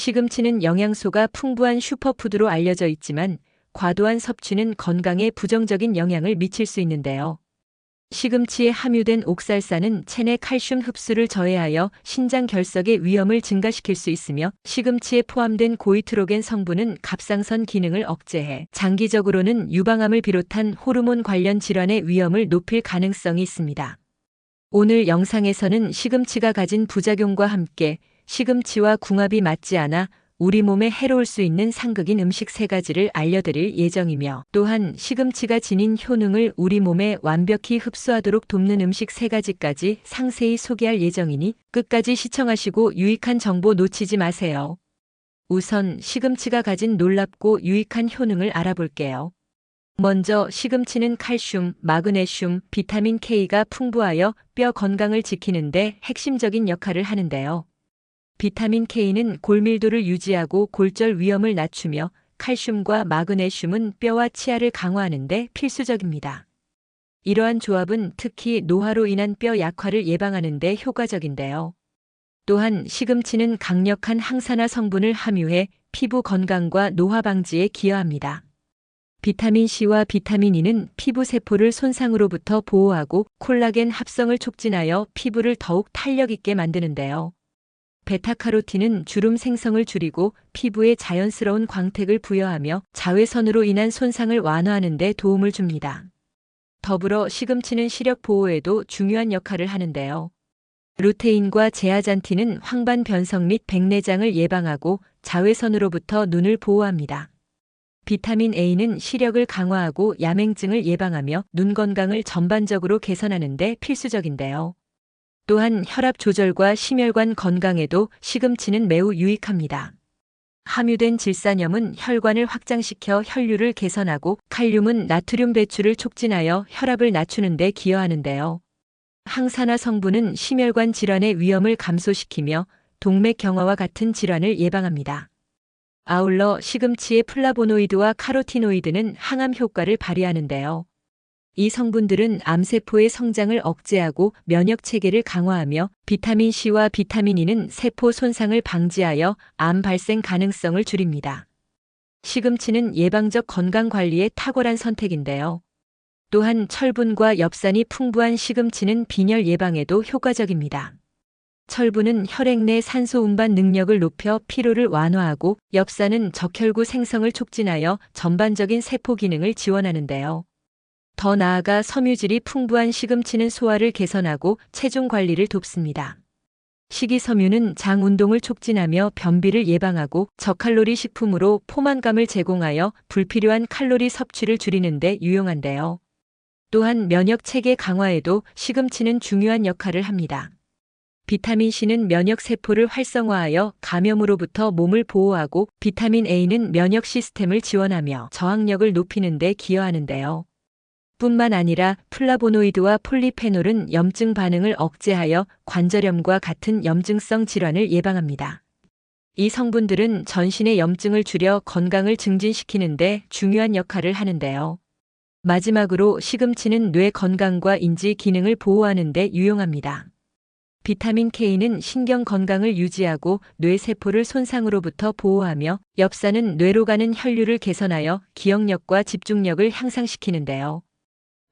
시금치는 영양소가 풍부한 슈퍼푸드로 알려져 있지만 과도한 섭취는 건강에 부정적인 영향을 미칠 수 있는데요. 시금치에 함유된 옥살산은 체내 칼슘 흡수를 저해하여 신장 결석의 위험을 증가시킬 수 있으며, 시금치에 포함된 고이트로겐 성분은 갑상선 기능을 억제해 장기적으로는 유방암을 비롯한 호르몬 관련 질환의 위험을 높일 가능성이 있습니다. 오늘 영상에서는 시금치가 가진 부작용과 함께 시금치와 궁합이 맞지 않아 우리 몸에 해로울 수 있는 상극인 음식 3가지를 알려드릴 예정이며, 또한 시금치가 지닌 효능을 우리 몸에 완벽히 흡수하도록 돕는 음식 3가지까지 상세히 소개할 예정이니 끝까지 시청하시고 유익한 정보 놓치지 마세요. 우선 시금치가 가진 놀랍고 유익한 효능을 알아볼게요. 먼저 시금치는 칼슘, 마그네슘, 비타민 K가 풍부하여 뼈 건강을 지키는 데 핵심적인 역할을 하는데요. 비타민 K는 골밀도를 유지하고 골절 위험을 낮추며, 칼슘과 마그네슘은 뼈와 치아를 강화하는 데 필수적입니다. 이러한 조합은 특히 노화로 인한 뼈 약화를 예방하는 데 효과적인데요. 또한 시금치는 강력한 항산화 성분을 함유해 피부 건강과 노화 방지에 기여합니다. 비타민 C와 비타민 E는 피부 세포를 손상으로부터 보호하고 콜라겐 합성을 촉진하여 피부를 더욱 탄력 있게 만드는데요. 베타카로틴은 주름 생성을 줄이고 피부에 자연스러운 광택을 부여하며 자외선으로 인한 손상을 완화하는 데 도움을 줍니다. 더불어 시금치는 시력 보호에도 중요한 역할을 하는데요. 루테인과 제아잔틴은 황반 변성 및 백내장을 예방하고 자외선으로부터 눈을 보호합니다. 비타민 A는 시력을 강화하고 야맹증을 예방하며 눈 건강을 전반적으로 개선하는 데 필수적인데요. 또한 혈압 조절과 심혈관 건강에도 시금치는 매우 유익합니다. 함유된 질산염은 혈관을 확장시켜 혈류를 개선하고, 칼륨은 나트륨 배출을 촉진하여 혈압을 낮추는 데 기여하는데요. 항산화 성분은 심혈관 질환의 위험을 감소시키며 동맥 경화와 같은 질환을 예방합니다. 아울러 시금치의 플라보노이드와 카로티노이드는 항암 효과를 발휘하는데요. 이 성분들은 암세포의 성장을 억제하고 면역 체계를 강화하며, 비타민 C와 비타민 E는 세포 손상을 방지하여 암 발생 가능성을 줄입니다. 시금치는 예방적 건강 관리에 탁월한 선택인데요. 또한 철분과 엽산이 풍부한 시금치는 빈혈 예방에도 효과적입니다. 철분은 혈액 내 산소 운반 능력을 높여 피로를 완화하고, 엽산은 적혈구 생성을 촉진하여 전반적인 세포 기능을 지원하는데요. 더 나아가 섬유질이 풍부한 시금치는 소화를 개선하고 체중 관리를 돕습니다. 식이섬유는 장 운동을 촉진하며 변비를 예방하고, 저칼로리 식품으로 포만감을 제공하여 불필요한 칼로리 섭취를 줄이는 데 유용한데요. 또한 면역 체계 강화에도 시금치는 중요한 역할을 합니다. 비타민 C는 면역 세포를 활성화하여 감염으로부터 몸을 보호하고, 비타민 A는 면역 시스템을 지원하며 저항력을 높이는 데 기여하는데요. 뿐만 아니라 플라보노이드와 폴리페놀은 염증 반응을 억제하여 관절염과 같은 염증성 질환을 예방합니다. 이 성분들은 전신의 염증을 줄여 건강을 증진시키는 데 중요한 역할을 하는데요. 마지막으로 시금치는 뇌 건강과 인지 기능을 보호하는 데 유용합니다. 비타민 K는 신경 건강을 유지하고 뇌 세포를 손상으로부터 보호하며, 엽산은 뇌로 가는 혈류를 개선하여 기억력과 집중력을 향상시키는데요.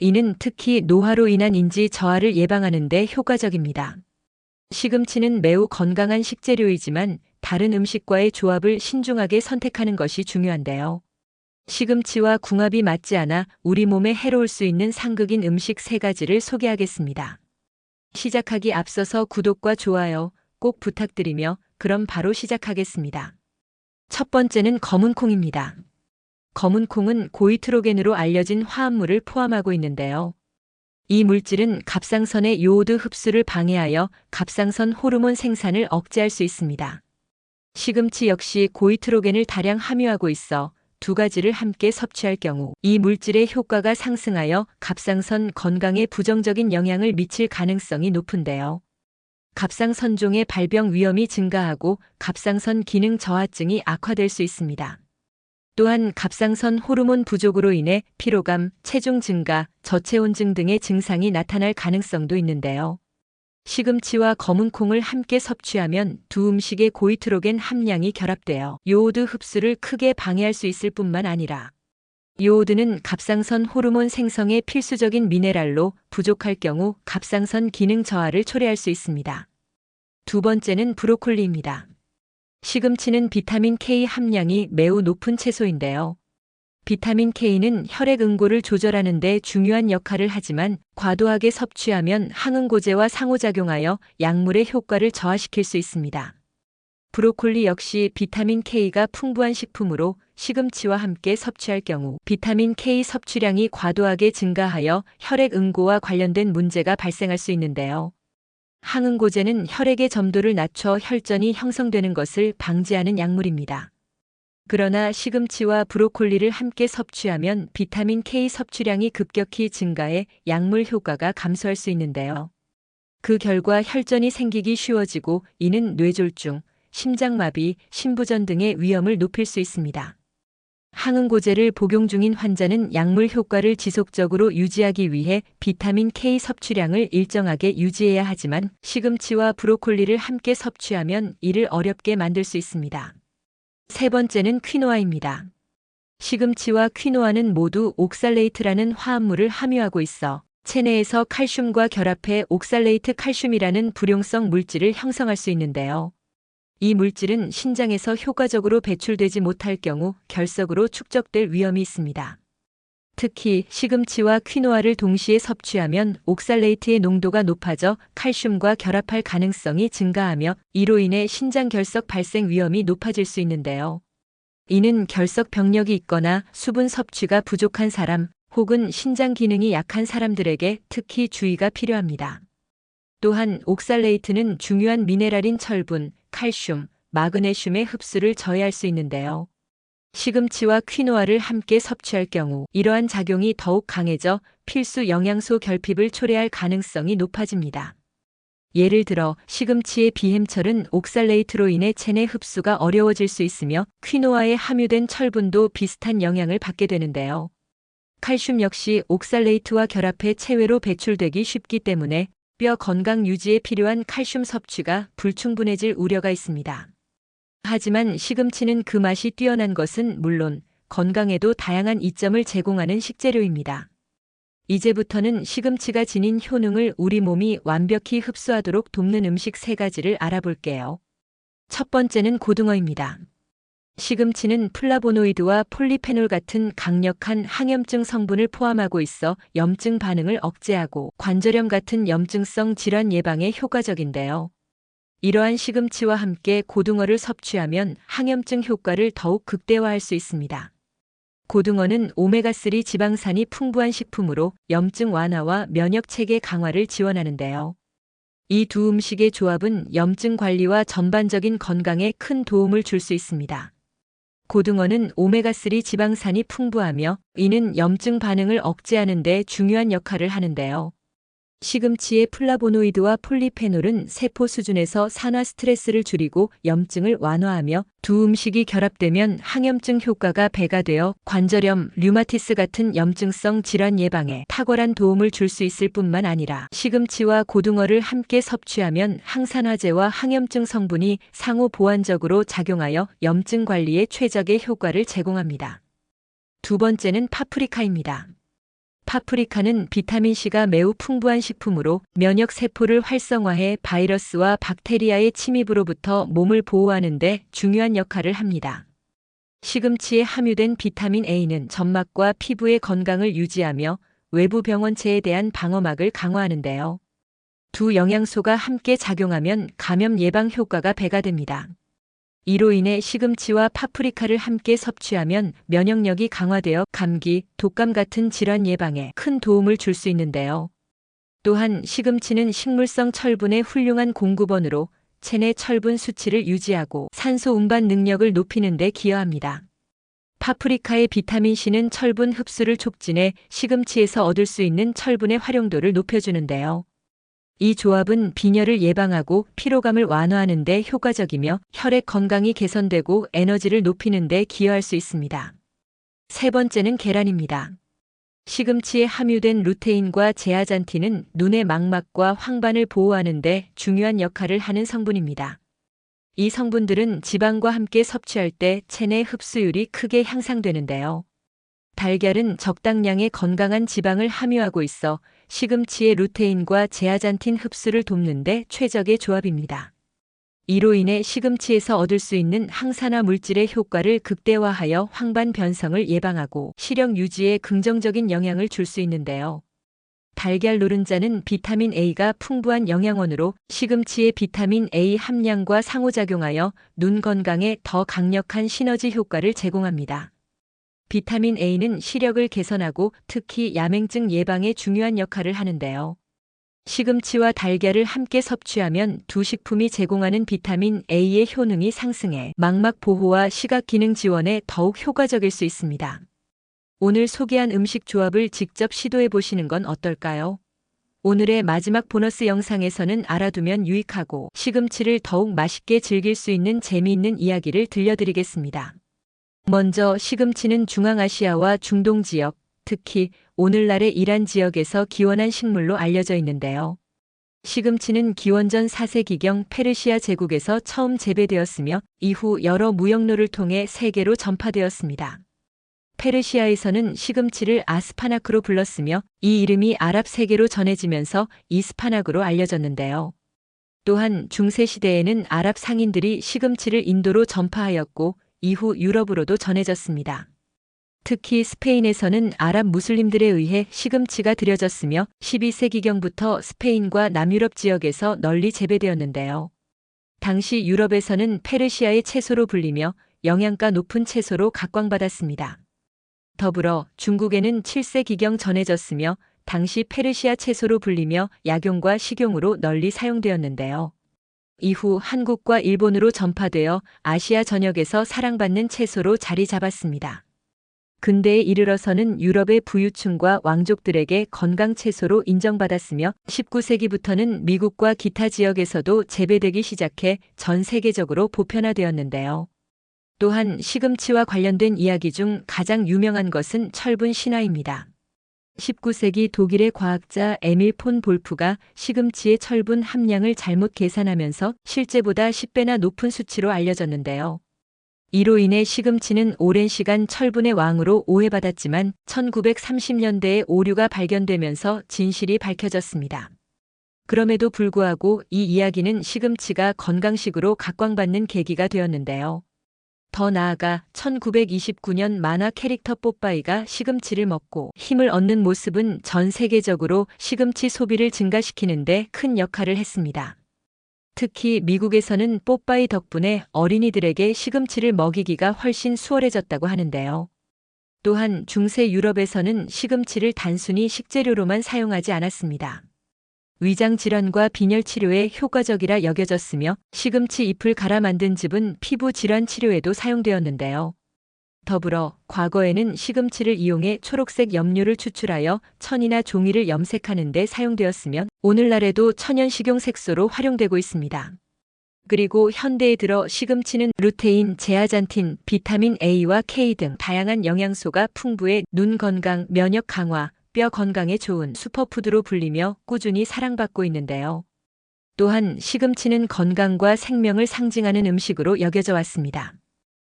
이는 특히 노화로 인한 인지 저하를 예방하는 데 효과적입니다. 시금치는 매우 건강한 식재료이지만 다른 음식과의 조합을 신중하게 선택하는 것이 중요한데요. 시금치와 궁합이 맞지 않아 우리 몸에 해로울 수 있는 상극인 음식 3가지를 소개하겠습니다. 시작하기 앞서서 구독과 좋아요 꼭 부탁드리며 그럼 바로 시작하겠습니다. 첫 번째는 검은콩입니다. 검은콩은 고이트로겐으로 알려진 화합물을 포함하고 있는데요. 이 물질은 갑상선의 요오드 흡수를 방해하여 갑상선 호르몬 생산을 억제할 수 있습니다. 시금치 역시 고이트로겐을 다량 함유하고 있어 2가지를 함께 섭취할 경우 이 물질의 효과가 상승하여 갑상선 건강에 부정적인 영향을 미칠 가능성이 높은데요. 갑상선종의 발병 위험이 증가하고 갑상선 기능 저하증이 악화될 수 있습니다. 또한 갑상선 호르몬 부족으로 인해 피로감, 체중 증가, 저체온증 등의 증상이 나타날 가능성도 있는데요. 시금치와 검은 콩을 함께 섭취하면 두 음식의 고이트로겐 함량이 결합되어 요오드 흡수를 크게 방해할 수 있을 뿐만 아니라 요오드는 갑상선 호르몬 생성에 필수적인 미네랄로 부족할 경우 갑상선 기능 저하를 초래할 수 있습니다. 두 번째는 브로콜리입니다. 시금치는 비타민 K 함량이 매우 높은 채소인데요. 비타민 K는 혈액 응고를 조절하는 데 중요한 역할을 하지만 과도하게 섭취하면 항응고제와 상호작용하여 약물의 효과를 저하시킬 수 있습니다. 브로콜리 역시 비타민 K가 풍부한 식품으로 시금치와 함께 섭취할 경우 비타민 K 섭취량이 과도하게 증가하여 혈액 응고와 관련된 문제가 발생할 수 있는데요. 항응고제는 혈액의 점도를 낮춰 혈전이 형성되는 것을 방지하는 약물입니다. 그러나 시금치와 브로콜리를 함께 섭취하면 비타민 K 섭취량이 급격히 증가해 약물 효과가 감소할 수 있는데요. 그 결과 혈전이 생기기 쉬워지고 이는 뇌졸중, 심장마비, 심부전 등의 위험을 높일 수 있습니다. 항응고제를 복용 중인 환자는 약물 효과를 지속적으로 유지하기 위해 비타민 K 섭취량을 일정하게 유지해야 하지만 시금치와 브로콜리를 함께 섭취하면 이를 어렵게 만들 수 있습니다. 세 번째는 퀴노아입니다. 시금치와 퀴노아는 모두 옥살레이트라는 화합물을 함유하고 있어 체내에서 칼슘과 결합해 옥살레이트 칼슘이라는 불용성 물질을 형성할 수 있는데요. 이 물질은 신장에서 효과적으로 배출되지 못할 경우 결석으로 축적될 위험이 있습니다. 특히 시금치와 퀴노아를 동시에 섭취하면 옥살레이트의 농도가 높아져 칼슘과 결합할 가능성이 증가하며 이로 인해 신장 결석 발생 위험이 높아질 수 있는데요. 이는 결석 병력이 있거나 수분 섭취가 부족한 사람 혹은 신장 기능이 약한 사람들에게 특히 주의가 필요합니다. 또한 옥살레이트는 중요한 미네랄인 철분, 칼슘, 마그네슘의 흡수를 저해할 수 있는데요. 시금치와 퀴노아를 함께 섭취할 경우 이러한 작용이 더욱 강해져 필수 영양소 결핍을 초래할 가능성이 높아집니다. 예를 들어 시금치의 비햄철은 옥살레이트로 인해 체내 흡수가 어려워질 수 있으며 퀴노아에 함유된 철분도 비슷한 영향을 받게 되는데요. 칼슘 역시 옥살레이트와 결합해 체외로 배출되기 쉽기 때문에 뼈 건강 유지에 필요한 칼슘 섭취가 불충분해질 우려가 있습니다. 하지만 시금치는 그 맛이 뛰어난 것은 물론 건강에도 다양한 이점을 제공하는 식재료입니다. 이제부터는 시금치가 지닌 효능을 우리 몸이 완벽히 흡수하도록 돕는 음식 3가지를 알아볼게요. 첫 번째는 고등어입니다. 시금치는 플라보노이드와 폴리페놀 같은 강력한 항염증 성분을 포함하고 있어 염증 반응을 억제하고 관절염 같은 염증성 질환 예방에 효과적인데요. 이러한 시금치와 함께 고등어를 섭취하면 항염증 효과를 더욱 극대화할 수 있습니다. 고등어는 오메가3 지방산이 풍부한 식품으로 염증 완화와 면역 체계 강화를 지원하는데요. 이 두 음식의 조합은 염증 관리와 전반적인 건강에 큰 도움을 줄 수 있습니다. 고등어는 오메가3 지방산이 풍부하며 이는 염증 반응을 억제하는 데 중요한 역할을 하는데요. 시금치의 플라보노이드와 폴리페놀은 세포 수준에서 산화 스트레스를 줄이고 염증을 완화하며 두 음식이 결합되면 항염증 효과가 배가 되어 관절염, 류마티스 같은 염증성 질환 예방에 탁월한 도움을 줄 수 있을 뿐만 아니라 시금치와 고등어를 함께 섭취하면 항산화제와 항염증 성분이 상호 보완적으로 작용하여 염증 관리에 최적의 효과를 제공합니다. 두 번째는 파프리카입니다. 파프리카는 비타민C가 매우 풍부한 식품으로 면역 세포를 활성화해 바이러스와 박테리아의 침입으로부터 몸을 보호하는 데 중요한 역할을 합니다. 시금치에 함유된 비타민 A는 점막과 피부의 건강을 유지하며 외부 병원체에 대한 방어막을 강화하는데요. 두 영양소가 함께 작용하면 감염 예방 효과가 배가 됩니다. 이로 인해 시금치와 파프리카를 함께 섭취하면 면역력이 강화되어 감기, 독감 같은 질환 예방에 큰 도움을 줄 수 있는데요. 또한 시금치는 식물성 철분의 훌륭한 공급원으로 체내 철분 수치를 유지하고 산소 운반 능력을 높이는 데 기여합니다. 파프리카의 비타민C는 철분 흡수를 촉진해 시금치에서 얻을 수 있는 철분의 활용도를 높여주는데요. 이 조합은 빈혈을 예방하고 피로감을 완화하는 데 효과적이며 혈액 건강이 개선되고 에너지를 높이는 데 기여할 수 있습니다. 세 번째는 계란입니다. 시금치에 함유된 루테인과 제아잔틴은 눈의 망막과 황반을 보호하는 데 중요한 역할을 하는 성분입니다. 이 성분들은 지방과 함께 섭취할 때 체내 흡수율이 크게 향상되는데요. 달걀은 적당량의 건강한 지방을 함유하고 있어 시금치의 루테인과 제아잔틴 흡수를 돕는 데 최적의 조합입니다. 이로 인해 시금치에서 얻을 수 있는 항산화 물질의 효과를 극대화하여 황반 변성을 예방하고 시력 유지에 긍정적인 영향을 줄 수 있는데요. 달걀 노른자는 비타민 A가 풍부한 영양원으로 시금치의 비타민 A 함량과 상호작용하여 눈 건강에 더 강력한 시너지 효과를 제공합니다. 비타민 A는 시력을 개선하고 특히 야맹증 예방에 중요한 역할을 하는데요. 시금치와 달걀을 함께 섭취하면 두 식품이 제공하는 비타민 A의 효능이 상승해 망막 보호와 시각 기능 지원에 더욱 효과적일 수 있습니다. 오늘 소개한 음식 조합을 직접 시도해 보시는 건 어떨까요? 오늘의 마지막 보너스 영상에서는 알아두면 유익하고 시금치를 더욱 맛있게 즐길 수 있는 재미있는 이야기를 들려드리겠습니다. 먼저 시금치는 중앙아시아와 중동 지역, 특히 오늘날의 이란 지역에서 기원한 식물로 알려져 있는데요. 시금치는 기원전 4세기경 페르시아 제국에서 처음 재배되었으며 이후 여러 무역로를 통해 세계로 전파되었습니다. 페르시아에서는 시금치를 아스파나크로 불렀으며 이 이름이 아랍 세계로 전해지면서 이스파낙으로 알려졌는데요. 또한 중세시대에는 아랍 상인들이 시금치를 인도로 전파하였고 이후 유럽으로도 전해졌습니다. 특히 스페인에서는 아랍 무슬림들에 의해 시금치가 들여졌으며 12세기경부터 스페인과 남유럽 지역에서 널리 재배되었는데요. 당시 유럽에서는 페르시아의 채소로 불리며 영양가 높은 채소로 각광받았습니다. 더불어 중국에는 7세기경 전해졌으며 당시 페르시아 채소로 불리며 약용과 식용으로 널리 사용되었는데요. 이후 한국과 일본으로 전파되어 아시아 전역에서 사랑받는 채소로 자리 잡았습니다. 근대에 이르러서는 유럽의 부유층과 왕족들에게 건강 채소로 인정받았으며 19세기부터는 미국과 기타 지역에서도 재배되기 시작해 전 세계적으로 보편화되었는데요. 또한 시금치와 관련된 이야기 중 가장 유명한 것은 철분 신화입니다. 19세기 독일의 과학자 에밀 폰 볼프가 시금치의 철분 함량을 잘못 계산하면서 실제보다 10배나 높은 수치로 알려졌는데요. 이로 인해 시금치는 오랜 시간 철분의 왕으로 오해받았지만 1930년대에 오류가 발견되면서 진실이 밝혀졌습니다. 그럼에도 불구하고 이 이야기는 시금치가 건강식으로 각광받는 계기가 되었는데요. 더 나아가 1929년 만화 캐릭터 뽀빠이가 시금치를 먹고 힘을 얻는 모습은 전 세계적으로 시금치 소비를 증가시키는 데 큰 역할을 했습니다. 특히 미국에서는 뽀빠이 덕분에 어린이들에게 시금치를 먹이기가 훨씬 수월해졌다고 하는데요. 또한 중세 유럽에서는 시금치를 단순히 식재료로만 사용하지 않았습니다. 위장 질환과 빈혈 치료에 효과적이라 여겨졌으며 시금치 잎을 갈아 만든 즙은 피부 질환 치료에도 사용되었는데요. 더불어 과거에는 시금치를 이용해 초록색 염료를 추출하여 천이나 종이를 염색하는 데 사용되었으며 오늘날에도 천연 식용 색소로 활용되고 있습니다. 그리고 현대에 들어 시금치는 루테인, 제아잔틴, 비타민 A와 K 등 다양한 영양소가 풍부해 눈 건강, 면역 강화, 뼈 건강에 좋은 슈퍼푸드로 불리며 꾸준히 사랑받고 있는데요. 또한 시금치는 건강과 생명을 상징하는 음식으로 여겨져 왔습니다.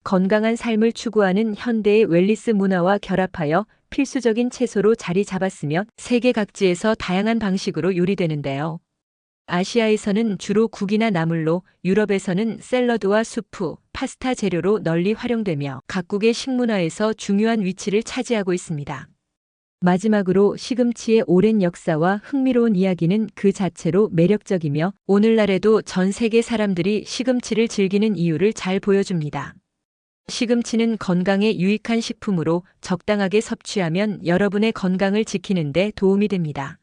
건강한 삶을 추구하는 현대의 웰니스 문화와 결합하여 필수적인 채소로 자리 잡았으며 세계 각지에서 다양한 방식으로 요리되는데요. 아시아에서는 주로 국이나 나물로, 유럽에서는 샐러드와 수프, 파스타 재료로 널리 활용되며 각국의 식문화에서 중요한 위치를 차지하고 있습니다. 마지막으로 시금치의 오랜 역사와 흥미로운 이야기는 그 자체로 매력적이며 오늘날에도 전 세계 사람들이 시금치를 즐기는 이유를 잘 보여줍니다. 시금치는 건강에 유익한 식품으로 적당하게 섭취하면 여러분의 건강을 지키는 데 도움이 됩니다.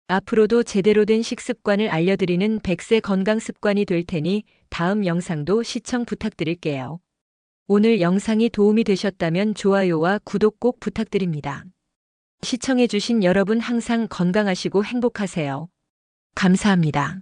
앞으로도 제대로 된 식습관을 알려드리는 100세 건강 습관이 될 테니 다음 영상도 시청 부탁드릴게요. 오늘 영상이 도움이 되셨다면 좋아요와 구독 꼭 부탁드립니다. 시청해주신 여러분 항상 건강하시고 행복하세요. 감사합니다.